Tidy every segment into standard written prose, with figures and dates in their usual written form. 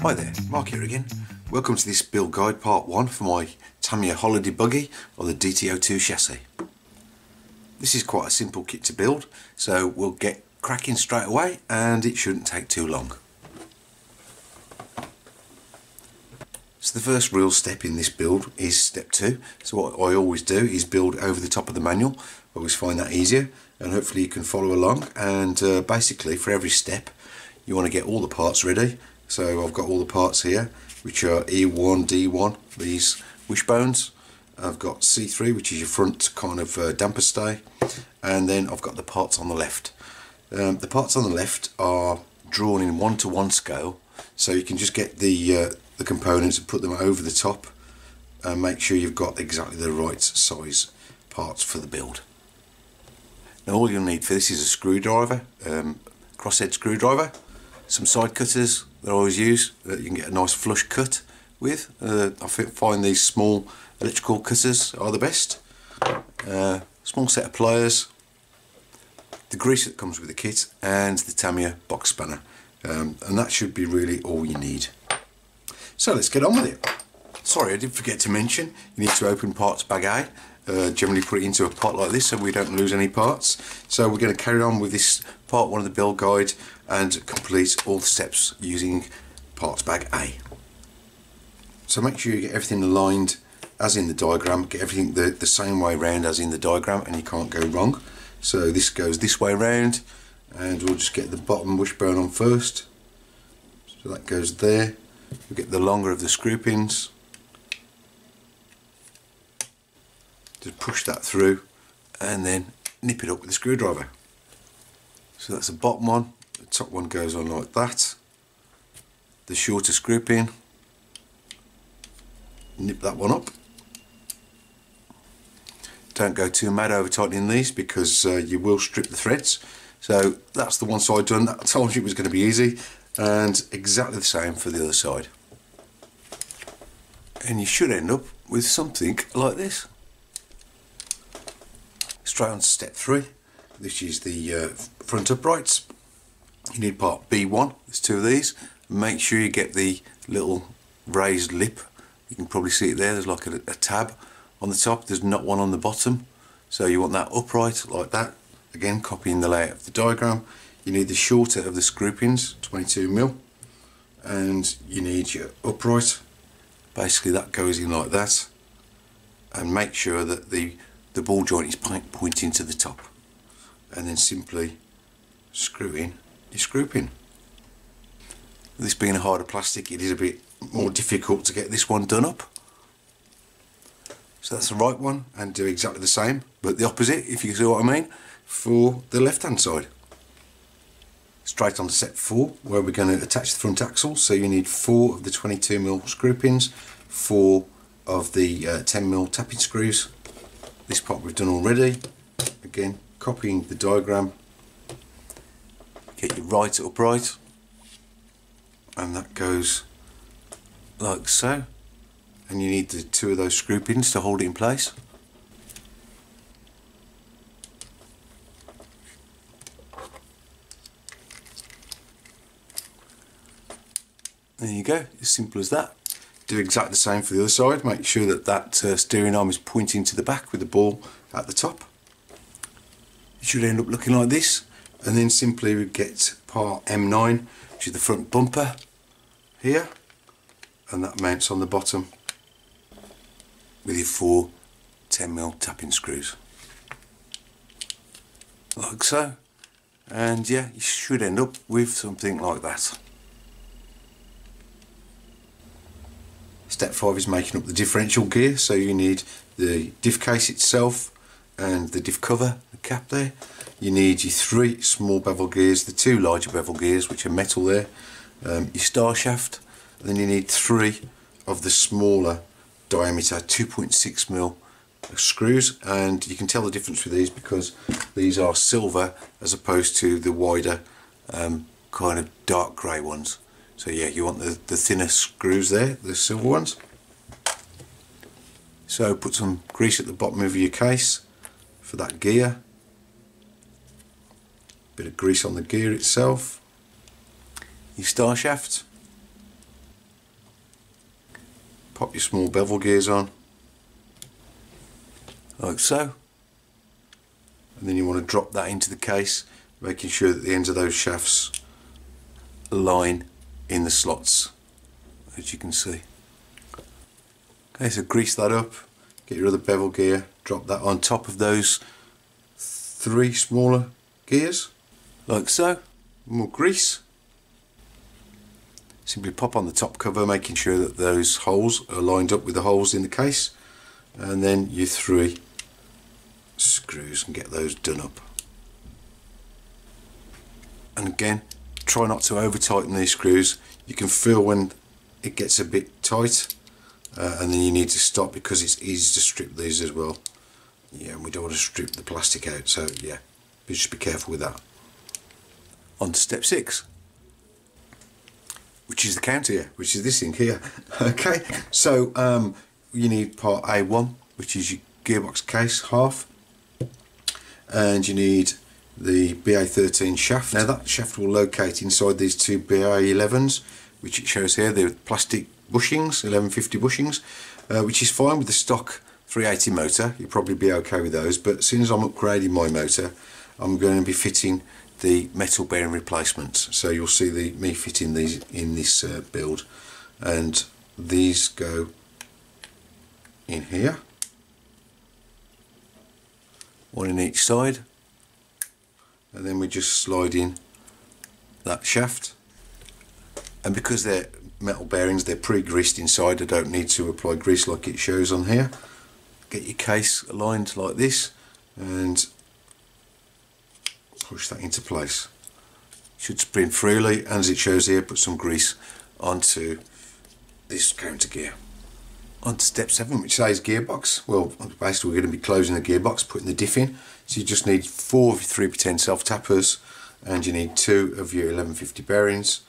Hi there, Mark here again. Welcome to this build guide part 1 for my Tamiya Holiday Buggy or the DT02 chassis. This is quite a simple kit to build, so we'll get cracking straight away and it shouldn't take too long. So the first real step in this build is step 2. So what I always do is build over the top of the manual. I always find that easier, and hopefully you can follow along. And basically for every step you want to get all the parts ready. So I've got all the parts here, which are E1, D1, these wishbones. I've got C3, which is your front kind of damper stay, and then I've got the parts on the left. The parts on the left are drawn in 1:1 scale, so you can just get the components and put them over the top and make sure you've got exactly the right size parts for the build. Now all you'll need for this is a screwdriver, crosshead screwdriver, some side cutters that I always use that you can get a nice flush cut with. I find these small electrical cutters are the best. Small set of pliers, the grease that comes with the kit, and the Tamiya box spanner, and that should be really all you need. So let's get on with it. Sorry, I did forget to mention you need to open parts bag A. Generally put it into a pot like this so we don't lose any parts. So we're going to carry on with this part 1 of the build guide and complete all the steps using parts bag A. So make sure you get everything aligned as in the diagram, get everything the same way round as in the diagram, and you can't go wrong. So this goes this way round, and we'll just get the bottom wishbone on first. So that goes there. We'll get the longer of the screw pins. Just push that through and then nip it up with the screwdriver. So that's the bottom one. The top one goes on like that. The shorter screw pin, nip that one up. Don't go too mad over tightening these because you will strip the threads. So that's the one side done. I told you it was going to be easy, and exactly the same for the other side. And you should end up with something like this. Straight on to step 3. This is the front uprights. You need part B1, there's 2 of these. Make sure you get the little raised lip. You can probably see it there, there's like a tab on the top, there's not one on the bottom. So you want that upright like that. Again, copying the layout of the diagram. You need the shorter of the screw pins, 22mm, and you need your upright. Basically that goes in like that, and make sure that the ball joint is pointing to the top, and then simply screw in your screw pin. This being a harder plastic, it is a bit more difficult to get this one done up. So that's the right one, and do exactly the same, but the opposite, if you see what I mean, for the left hand side. Straight on to step 4, where we're going to attach the front axle. So you need 4 of the 22mm screw pins, 4 of the 10mm tapping screws. This part we've done already. Again, copying the diagram. Get your right upright, and that goes like so. And you need the 2 of those screw pins to hold it in place. There you go, as simple as that. Do exactly the same for the other side. Make sure that that steering arm is pointing to the back with the ball at the top. It should end up looking like this, and then simply we get part M9, which is the front bumper here, and that mounts on the bottom with your 4 10mm tapping screws, like so. And yeah, you should end up with something like that. Step 5 is making up the differential gear, so you need the diff case itself and the diff cover, the cap there. You need your 3 small bevel gears, the 2 larger bevel gears which are metal there, your star shaft, and then you need 3 of the smaller diameter 2.6mm screws, and you can tell the difference with these because these are silver as opposed to the wider kind of dark grey ones. So yeah, you want the thinner screws there, the silver ones. So put some grease at the bottom of your case for that gear. Bit of grease on the gear itself. Your star shaft. pop your small bevel gears on, like so, and then you want to drop that into the case, making sure that the ends of those shafts align in the slots, as you can see. Okay, so grease that up, get your other bevel gear, drop that on top of those 3 smaller gears, like so. More grease. Simply pop on the top cover, making sure that those holes are lined up with the holes in the case, and then your 3 screws and get those done up. And again, try not to over tighten these screws. You can feel when it gets a bit tight, and then you need to stop, because it's easy to strip these as well. Yeah, and we don't want to strip the plastic out, so yeah, just be careful with that. On to step 6, which is the counter gear, which is this thing here. Okay, so you need part A1, which is your gearbox case half, and you need the BA13 shaft. Now that shaft will locate inside these 2 BA11s, which it shows here. They're plastic bushings, 1150 bushings, which is fine with the stock 380 motor. You'll probably be okay with those, but as soon as I'm upgrading my motor, I'm going to be fitting the metal bearing replacements. So you'll see me fitting these in this build, and these go in here, 1 in each side, and then we just slide in that shaft. And because they're metal bearings, they're pre-greased inside, I don't need to apply grease like it shows on here. Get your case aligned like this and push that into place. Should spin freely, and as it shows here, put some grease onto this counter gear. On to step 7, which says gearbox. Well, basically we're going to be closing the gearbox, putting the diff in. So you just need 4 of your 3x10 self tappers, and you need 2 of your 1150 bearings.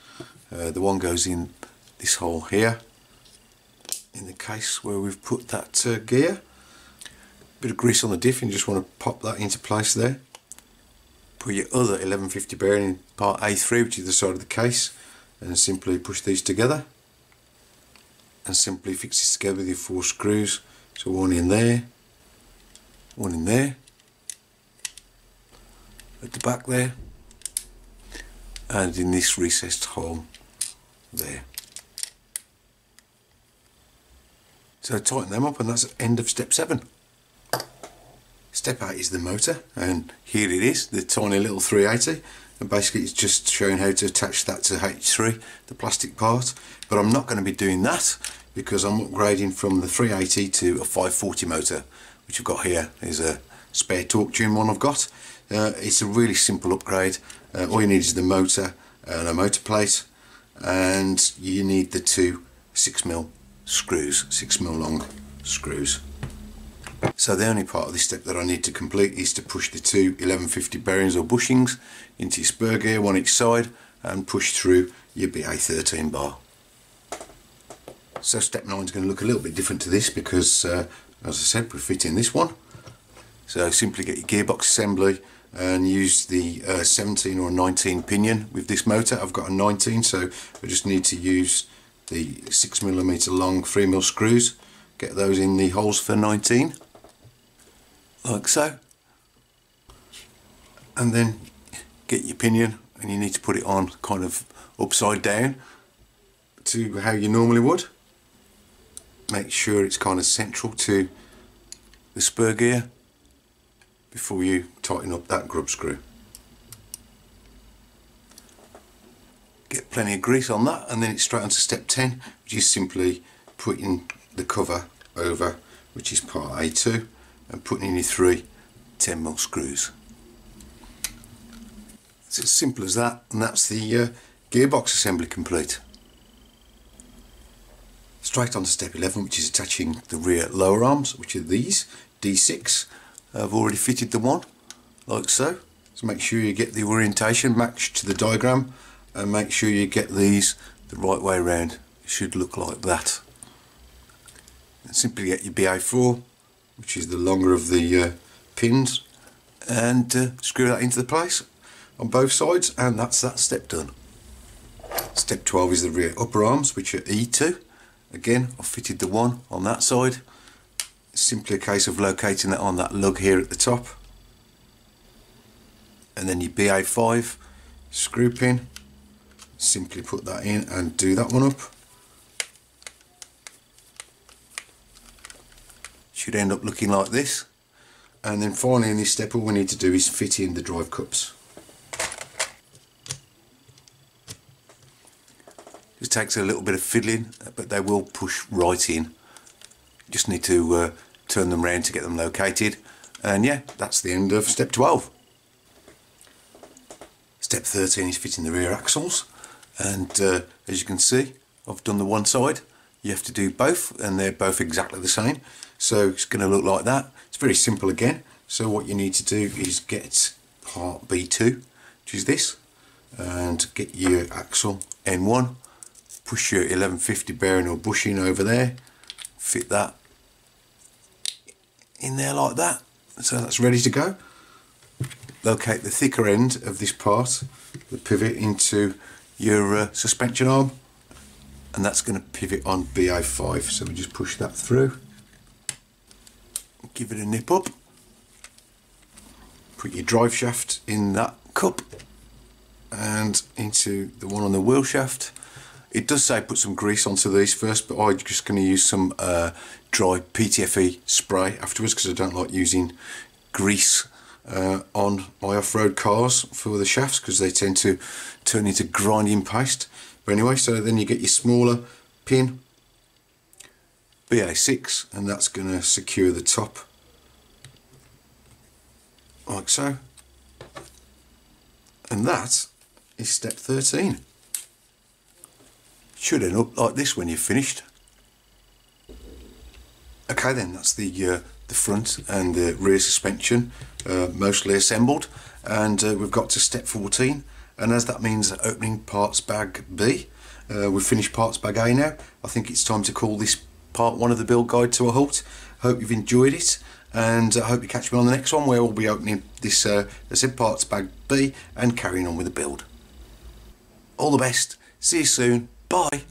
The one goes in this hole here in the case where we've put that gear. Bit of grease on the diff, and you just want to pop that into place there. Put your other 1150 bearing in part A3, which is the side of the case, and simply push these together, and simply fix this together with your 4 screws. So 1 in there, 1 in there, at the back there, and in this recessed hole there. So tighten them up, and that's the end of step 7. Step 8 is the motor, and here it is, the tiny little 380, and basically it's just showing how to attach that to H3, the plastic part. But I'm not going to be doing that, because I'm upgrading from the 380 to a 540 motor, which I've got here. Is a spare torque tune one I've got. It's a really simple upgrade. All you need is the motor and a motor plate, and you need the 2 6mm screws, 6mm long screws. So the only part of this step that I need to complete is to push the 2 1150 bearings or bushings into your spur gear, 1 each side, and push through your BA13 bar. So step 9 is going to look a little bit different to this, because as I said, we're fitting this one. So simply get your gearbox assembly and use the 17 or 19 pinion with this motor. I've got a 19, so I just need to use the 6mm long 3mm screws, get those in the holes for 19, like so, and then get your pinion, and you need to put it on kind of upside down to how you normally would. Make sure it's kind of central to the spur gear before you tighten up that grub screw. Get plenty of grease on that, and then it's straight on to step 10, which is simply putting the cover over, which is part A2, and putting in your 3 10mm screws. It's as simple as that, and that's the gearbox assembly complete. Straight on to step 11, which is attaching the rear lower arms, which are these D6. I've already fitted the one, like so. So make sure you get the orientation matched to the diagram, and make sure you get these the right way around. It should look like that. And simply get your BA4, which is the longer of the pins, and screw that into the place on both sides, and that's that step done. Step 12 is the rear upper arms, which are E2, Again, I've fitted the one on that side. It's simply a case of locating that on that lug here at the top. And then your BA5 screw pin, simply put that in and do that one up. Should end up looking like this. And then finally in this step all we need to do is fit in the drive cups. It takes a little bit of fiddling, but they will push right in. Just need to turn them round to get them located. And yeah, that's the end of step 12. Step 13 is fitting the rear axles, and as you can see I've done the one side. You have to do both and they're both exactly the same, so it's going to look like that. It's very simple again. So what you need to do is get part B2, which is this, and get your axle N1, push your 1150 bearing or bushing over there, fit that in there like that, so that's ready to go. Locate the thicker end of this part, the pivot, into your suspension arm, and that's going to pivot on BA5, so we just push that through, give it a nip up, put your drive shaft in that cup and into the one on the wheel shaft. It does say put some grease onto these first, but I'm just going to use some dry PTFE spray afterwards because I don't like using grease on my off-road cars for the shafts because they tend to turn into grinding paste. But anyway, so then you get your smaller pin, BA6, and that's going to secure the top like so. And that is step 13. Should end up like this when you've finished. Okay then, that's the front and the rear suspension mostly assembled, and we've got to step 14, and as that means opening parts bag B. We've finished parts bag A now. I think it's time to call this part 1 of the build guide to a halt. Hope you've enjoyed it, and I hope you catch me on the next one where we'll be opening this parts bag B and carrying on with the build. All the best, see you soon, bye.